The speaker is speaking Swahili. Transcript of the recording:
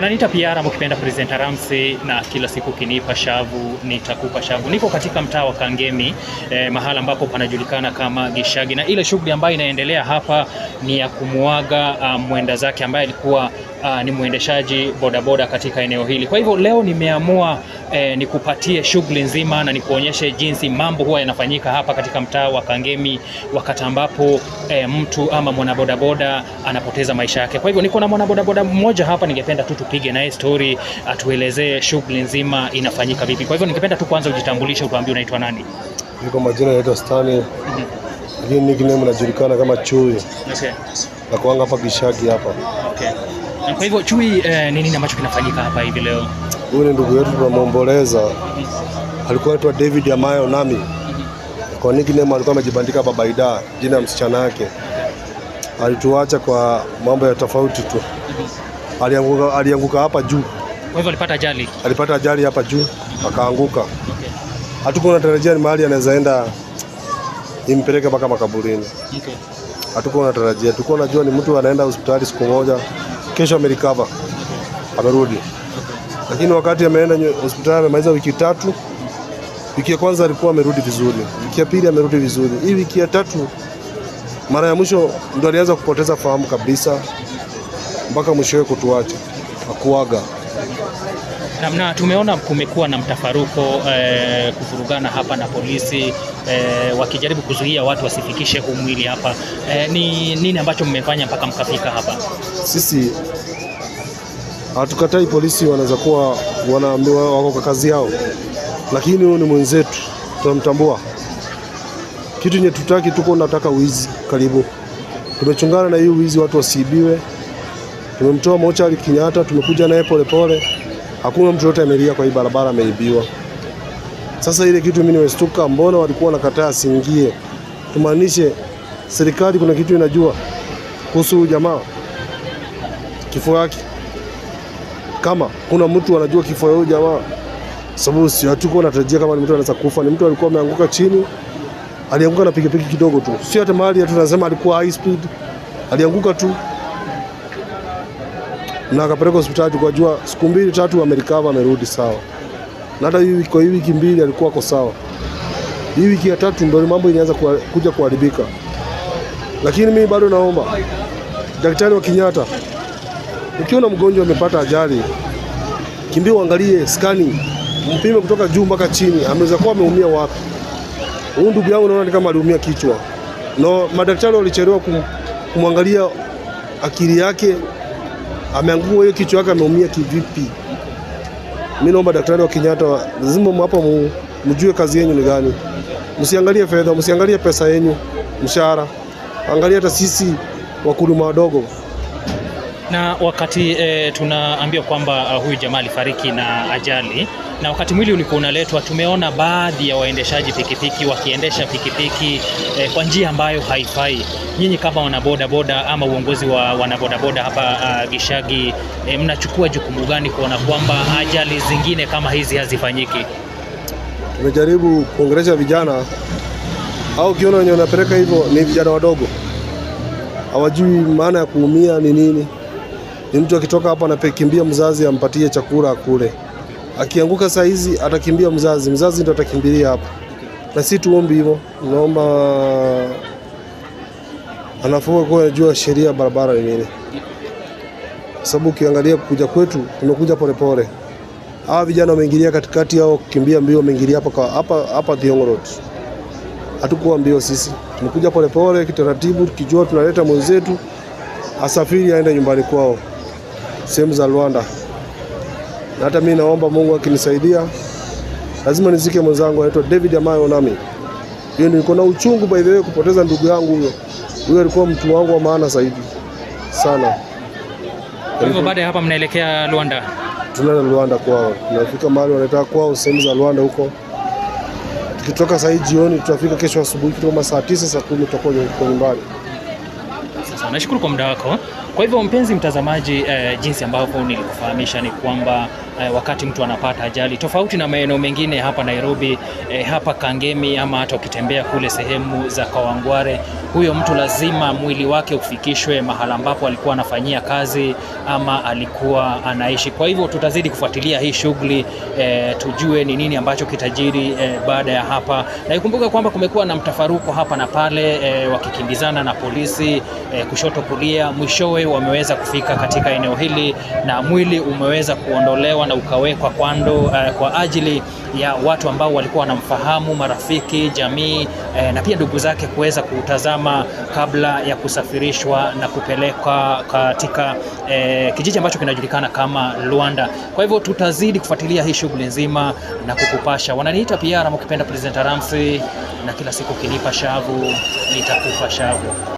Wananiita PR ama ukipenda Presenter Ramsey, na kila siku kinipa shavu nitakupa shavu. Niko katika mtaa wa Kangemi, mahala ambapo panajulikana kama Gishagi, na ile shughuli ambayo inaendelea hapa ni ya kumuaga mwenda zake ambaye alikuwa ni mwendeshaji bodaboda katika eneo hili. Kwa hivyo leo nimeamua nikupatie shughuli nzima na nikuonyeshe jinsi mambo huwa yanafanyika hapa katika mtaa wa Kangemi wakati ambapo mtu ama mwanabodaboda anapoteza maisha yake. Kwa hivyo niko na mwanabodaboda mmoja hapa, ningependa tu tupige naye story, atuelezee shughuli nzima inafanyika vipi. Kwa hivyo ningependa tu kwanza ujitambulishe, utuambie unaitwa nani? Niko majina naitwa Stanley. Lakini nickname najulikana kama Chui. Okay. Na kuanga hapa Gishagi hapa. Okay. Na kwa hivyo Chui, ni nini ambacho kinafanyika hapa hivi leo? Huyu ni ndugu yetu tunamwomboleza. Alikuwa anaitwa David Amayo Nami. Kwa nickname alikuwa amejibandika Babaida, jina ya msichana yake. Alituacha kwa mambo ya tofauti tu. Alianguka hapa juu. Kwa hivyo alipata ajali? Alipata ajali hapa juu, akaanguka. Okay. Hatukuwa tunatarajia ni mahali anaweza enda impeleke mpaka makaburini. Okay. Hatukuwa tunatarajia. Tulikuwa tunajua ni mtu anaenda hospitali siku moja, kesho amerecover. Amerudi. Lakini wakati ameenda hospitali amemaliza wiki 3. Wiki ya kwanza alikuwa amerudi vizuri. Wiki ya pili amerudi vizuri. Hii wiki ya 3 mara ya mwisho ndo alianza kupoteza fahamu kabisa mpaka mwishowe kutuacha. Akuaga. Na tumeona kumekuwa na mtafaruko, kufurugana hapa na polisi, wakijaribu kuzuia watu wasifikishe huu mwili hapa. Ni nini ambacho mmefanya mpaka mkafika hapa? Sisi hatukatai polisi wanaweza kuwa wanaambiwa wako kwa kazi yao, lakini huyu ni mwenzetu, tunamtambua. Kitu nye tutaki, tuko nataka uizi karibu. Tumechungana na hii uizi, watu wasiibiwe. Tumemtoa mochari Kenyatta, tumekuja naye pole pole. Hakuna mtu yote amelia kwa hii barabara ameibiwa. Sasa ile kitu mimi nimestuka, mbona walikuwa wanakataa asiingie? Tumaanishe serikali kuna kitu inajua kuhusu jamaa kifo yake. Kama kuna mtu anajua kifo yao jamaa, sababu si hatuko natarajia kama ni mtu anaweza kufa. Ni mtu alikuwa ameanguka chini, alianguka na pikipiki kidogo tu, sio hata mahali tunasema alikuwa high speed, alianguka tu na akapeleka hospitali. Tukajua siku 2-3 amerecover, amerudi sawa. Na hata hii wiki 2 alikuwa kwa sawa. Hii wiki ya 3 ndio mambo inaanza kuja kuharibika. Lakini mimi bado naomba daktari wa Kenyatta, ukiona mgonjwa amepata ajali, kimbia uangalie scanning, mpime kutoka juu mpaka chini, ameweza kuwa ameumia wapi. Huyu ndugu yangu naona kama aliumia kichwa. No, madaktari walichelewa kumwangalia akili yake, ameanguka hiyo kichwa yake ameumia kivipi. Mimi naomba daktari wa Kenyatta lazima hapa mjue kazi yenu ni gani. Msiangalie fedha, msiangalie pesa yenu, mshahara. Angalia hata sisi wakulima wadogo. Na wakati tunaambiwa kwamba huyu jamaa alifariki na ajali, na wakati mwili ulikuwa unaletwa, tumeona baadhi ya waendeshaji pikipiki wakiendesha pikipiki kwa njia ambayo haifai. Nyinyi kama wanabodaboda ama uongozi wa wanabodaboda hapa Gishagi, mnachukua jukumu gani kuona kwamba ajali zingine kama hizi hazifanyiki? Tumejaribu kuongelesha vijana, au kiona wenye wanapeleka hivyo ni vijana wadogo, hawajui maana ya kuumia ni nini. Ni mtu akitoka hapa anakimbia mzazi ampatie chakula akule. Akianguka saa hizi atakimbia mzazi ndio atakimbilia hapa. Na si tuombi hivyo, naomba anafua kwa kujua sheria barabara ni nini. Sababu ukiangalia kuja kwetu tumekuja pole pole. Hawa vijana wameingilia katikati yao kukimbia mbio, wameingilia hapa Thiong'o Road. Hatukuwa mbio sisi. Tumekuja pole pole kitaratibu, tukijua tunaleta mwenzetu asafiri aende nyumbani kwao, sehemu za Rwanda. Na hata mimi naomba Mungu akinisaidia lazima nizike mwenzangu anaitwa David Amayo Nami. Hiyo niko na uchungu by the way kupoteza ndugu yangu huyo. Huyo alikuwa mtu wangu wa maana zaidi sana. Kwa hivyo baada ya hapa mnaelekea Rwanda? Tunaenda Rwanda kwao. Tunafika mahali wanataka kwao, sehemu za Rwanda huko. Tukitoka saa hii jioni tutafika kesho asubuhi kama saa 9 saa 10 tutakuwa nyumbani. Sasa nashukuru kwa muda wako. Kwa hivyo mpenzi mtazamaji, jinsi ambavyo nilikufahamisha ni kwamba wakati mtu anapata ajali, tofauti na maeneo mengine hapa Nairobi, hapa Kangemi ama hata ukitembea kule sehemu za Kawangware, huyo mtu lazima mwili wake ufikishwe mahala ambapo alikuwa anafanyia kazi ama alikuwa anaishi. Kwa hivyo tutazidi kufuatilia hii shughuli, tujue ni nini ambacho kitajiri baada ya hapa. Na ikumbuka kwamba kumekuwa na mtafaruko hapa na pale, wakikimbizana na polisi kushoto kulia. Mwishowe wameweza kufika katika eneo hili na mwili umeweza kuondolewa na ukawekwa kando kwa ajili ya watu ambao walikuwa wanamfahamu, marafiki, jamii na pia ndugu zake kuweza kutazama kabla ya kusafirishwa na kupelekwa katika kijiji ambacho kinajulikana kama Luanda. Kwa hivyo tutazidi kufuatilia hii shughuli nzima na kukupasha. Wananiita pia mkipenda Presenter Ramsey, na kila siku kinipa shavu nitakupa shavu.